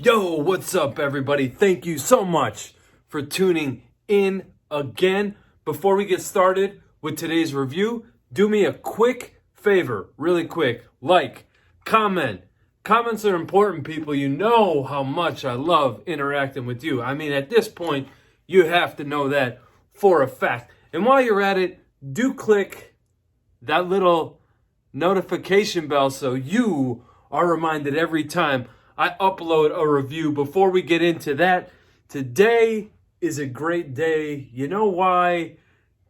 Yo, what's up, everybody? Thank you so much for tuning in again. Before we get started with today's review, do me a quick favor, really quick. Like, comment. Comments are important, people. You know how much I love interacting with you. I mean, at this point, you have to know that for a fact. And while you're at it, do click that little notification bell so you are reminded every time I upload a review. Before we get into that, today is a great day. You know why?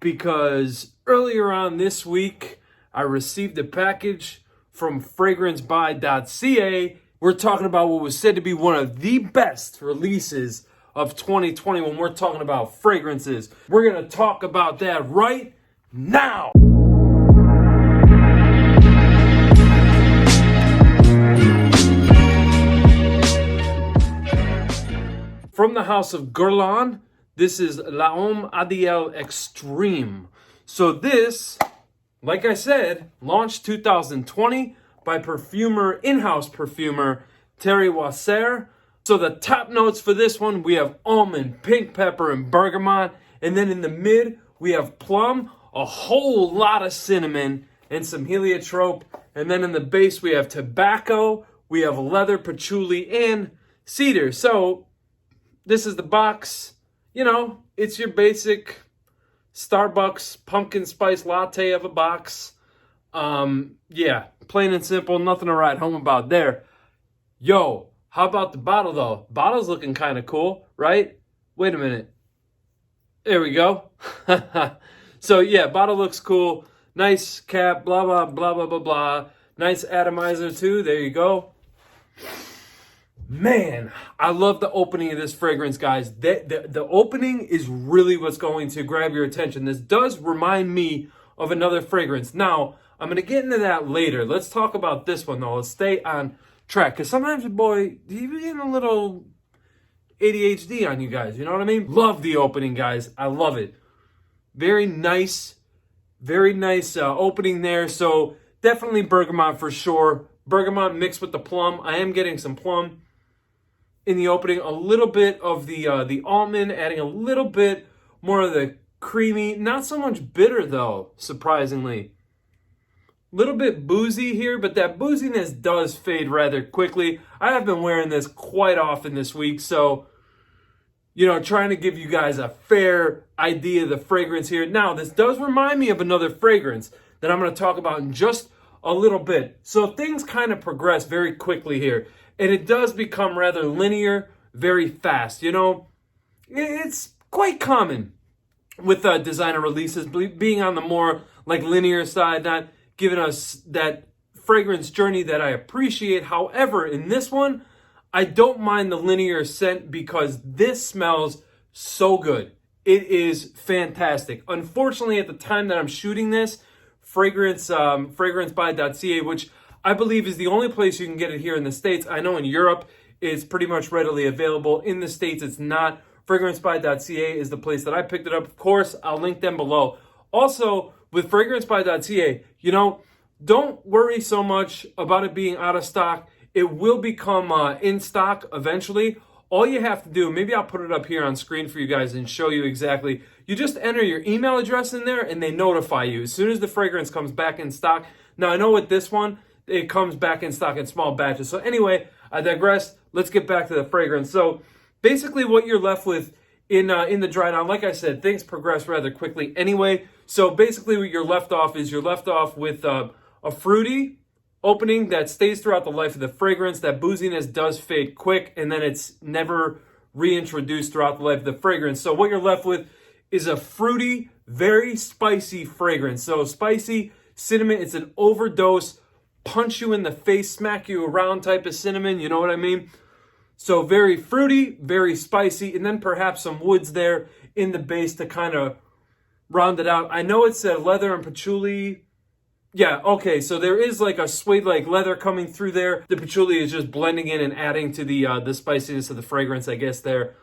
Because earlier on this week, I received a package from fragrancebuy.ca. We're talking about what was said to be one of the best releases of 2020 when we're talking about fragrances. We're going to talk about that right now. From the house of Guerlain, this is L'Homme Ideal Extreme. So this, like I said, launched 2020 by in-house perfumer Thierry Wasser. So the top notes for this one, we have almond, pink pepper, and bergamot. And then in the mid, we have plum, a whole lot of cinnamon, and some heliotrope. And then in the base, we have tobacco, we have leather, patchouli, and cedar. So this is the box. You know, it's your basic Starbucks pumpkin spice latte of a box. Yeah, plain and simple, nothing to write home about there. Yo, how about the bottle though? Bottle's looking kind of cool, right? Wait a minute. There we go. So yeah, bottle looks cool. Nice cap, blah, blah, blah, blah, blah, blah. Nice atomizer too, there you go. Man, I love the opening of this fragrance, guys. The opening is really what's going to grab your attention. This does remind me of another fragrance. Now, I'm going to get into that later. Let's talk about this one, though. Let's stay on track. Because sometimes, boy, he's getting a little ADHD on you guys. You know what I mean? Love the opening, guys. I love it. Very nice opening there. So definitely bergamot for sure. Bergamot mixed with the plum. I am getting some plum in the opening, a little bit of the almond, adding a little bit more of the creamy, not so much bitter though, surprisingly. A little bit boozy here, but that booziness does fade rather quickly. I have been wearing this quite often this week, so, you know, trying to give you guys a fair idea of the fragrance here. Now, this does remind me of another fragrance that I'm going to talk about in just a little bit. So things kind of progress very quickly here. And it does become rather linear, very fast. You know, it's quite common with designer releases being on the more like linear side, not giving us that fragrance journey that I appreciate. However, in this one, I don't mind the linear scent because this smells so good. It is fantastic. Unfortunately, at the time that I'm shooting this, fragrancebuy.ca, which I believe is the only place you can get it here in the States. I know in Europe, it's pretty much readily available. In the States, it's not. Fragrancebuy.ca is the place that I picked it up. Of course, I'll link them below. Also, with fragrancebuy.ca, you know, don't worry so much about it being out of stock. It will become in stock eventually. All you have to do, maybe I'll put it up here on screen for you guys and show you exactly. You just enter your email address in there and they notify you as soon as the fragrance comes back in stock. Now, I know with this one, it comes back in stock in small batches. So anyway, I digress. Let's get back to the fragrance. So basically what you're left with in the dry down, like I said, things progress rather quickly anyway. So basically what you're left off with a fruity opening that stays throughout the life of the fragrance. That booziness does fade quick and then it's never reintroduced throughout the life of the fragrance. So what you're left with is a fruity, very spicy fragrance. So spicy, cinnamon, it's an overdose, punch you in the face, smack you around type of cinnamon, you know what I mean? So very fruity, very spicy, and then perhaps some woods there in the base to kind of round it out. I know it said leather and patchouli. Yeah, okay, so there is like a suede like leather coming through there. The patchouli is just blending in and adding to the spiciness of the fragrance, I guess there.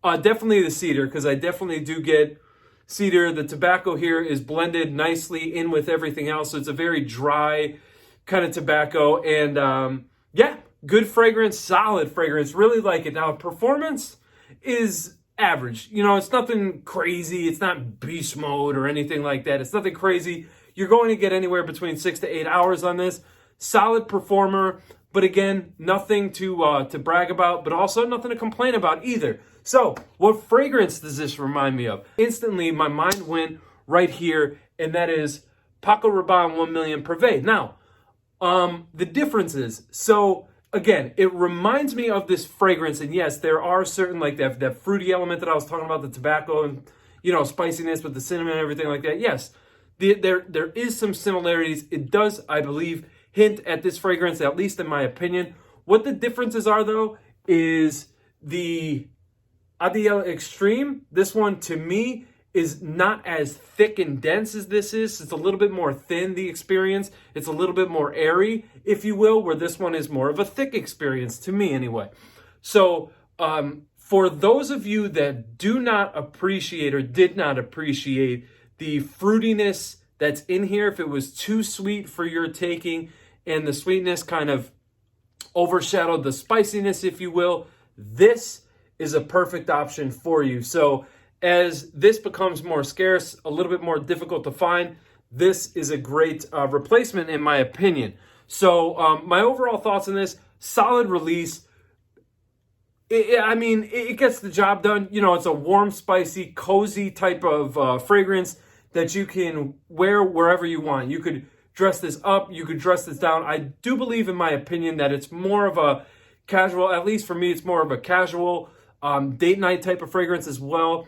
Definitely the cedar, because I definitely do get cedar. The tobacco here is blended nicely in with everything else, so it's a very dry kind of tobacco. And yeah, good fragrance, solid fragrance, really like it. Now, performance is average. You know, it's nothing crazy. It's not beast mode or anything like that. It's nothing crazy. You're going to get anywhere between 6 to 8 hours on this. Solid performer, but again, nothing to brag about, but also nothing to complain about either. So, what fragrance does this remind me of? Instantly, my mind went right here, and that is Paco Rabanne 1 Million Privé. Now, the difference is, so again, it reminds me of this fragrance, and yes, there are certain, like that fruity element that I was talking about, the tobacco and, you know, spiciness with the cinnamon and everything like that. Yes, there is some similarities. It does, I believe, hint at this fragrance, at least in my opinion. What the differences are, though, is the Adiel Extreme. This one, to me, is not as thick and dense as this is. It's a little bit more thin, the experience. It's a little bit more airy, if you will, where this one is more of a thick experience, to me anyway. So, for those of you that do not appreciate or did not appreciate the fruitiness that's in here, if it was too sweet for your taking and the sweetness kind of overshadowed the spiciness, if you will, this is a perfect option for you. So as this becomes more scarce, a little bit more difficult to find, this is a great replacement in my opinion. So my overall thoughts on this, solid release. It gets the job done. You know, it's a warm, spicy, cozy type of fragrance that you can wear wherever you want. You could dress this up, you could dress this down. I do believe, in my opinion, that it's more of a casual, at least for me, it's more of a casual date night type of fragrance as well.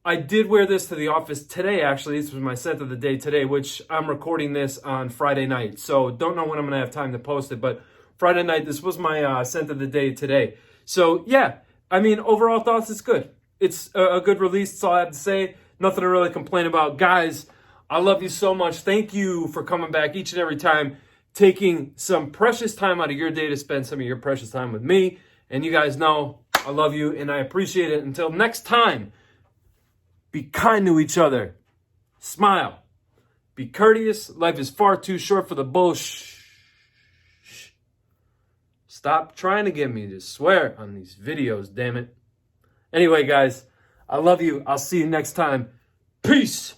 I did wear this to the office today, actually. This was my scent of the day today, which I'm recording this on Friday night. So don't know when I'm going to have time to post it, but Friday night, this was my scent of the day today. So yeah, I mean, overall thoughts, it's good. It's a good release, that's all I have to say. Nothing to really complain about. Guys, I love you so much. Thank you for coming back each and every time, taking some precious time out of your day to spend some of your precious time with me. And you guys know I love you and I appreciate it. Until next time, be kind to each other. Smile. Be courteous. Life is far too short for the bullshit. Stop trying to get me to swear on these videos, damn it. Anyway, guys, I love you. I'll see you next time. Peace.